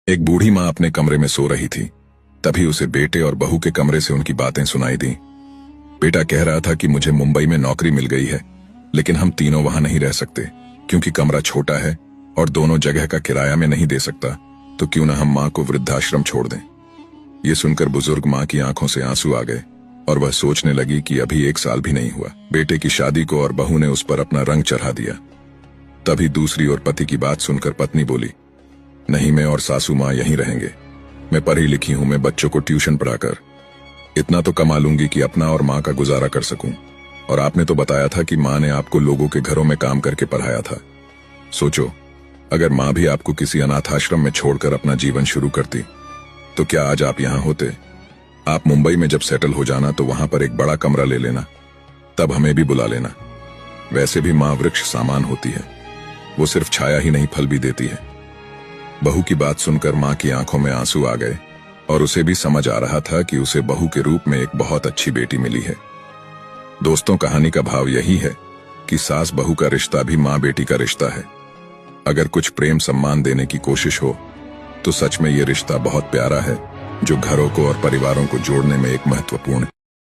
एक बूढ़ी माँ अपने कमरे में सो रही थी। तभी उसे बेटे और बहू के कमरे से उनकी बातें सुनाई दी। बेटा कह रहा था कि मुझे मुंबई में नौकरी मिल गई है, लेकिन हम तीनों वहां नहीं रह सकते क्योंकि कमरा छोटा है और दोनों जगह का किराया में नहीं दे सकता। तो क्यों ना हम माँ को वृद्धाश्रम छोड़ दें। ये सुनकर बुजुर्ग माँ की आंखों से आंसू आ गए और वह सोचने लगी कि अभी 1 साल भी नहीं हुआ बेटे की शादी को और बहू ने उस पर अपना रंग चढ़ा दिया। तभी दूसरी ओर पति की बात सुनकर पत्नी बोली, नहीं, मैं और सासू माँ यहीं रहेंगे। मैं पढ़ी लिखी हूं, मैं बच्चों को ट्यूशन पढ़ाकर इतना तो कमा लूंगी कि अपना और माँ का गुजारा कर सकूं। और आपने तो बताया था कि माँ ने आपको लोगों के घरों में काम करके पढ़ाया था। सोचो, अगर माँ भी आपको किसी अनाथ आश्रम में छोड़कर अपना जीवन शुरू करती तो क्या आज आप यहाँ होते। आप मुंबई में जब सेटल हो जाना तो वहां पर एक बड़ा कमरा ले लेना, तब हमें भी बुला लेना। वैसे भी माँ वृक्ष सामान होती है, वो सिर्फ छाया ही नहीं फल भी देती है। बहू की बात सुनकर माँ की आंखों में आंसू आ गए और उसे भी समझ आ रहा था कि उसे बहू के रूप में एक बहुत अच्छी बेटी मिली है। दोस्तों, कहानी का भाव यही है कि सास बहू का रिश्ता भी माँ बेटी का रिश्ता है। अगर कुछ प्रेम सम्मान देने की कोशिश हो तो सच में ये रिश्ता बहुत प्यारा है, जो घरों को और परिवारों को जोड़ने में एक महत्वपूर्ण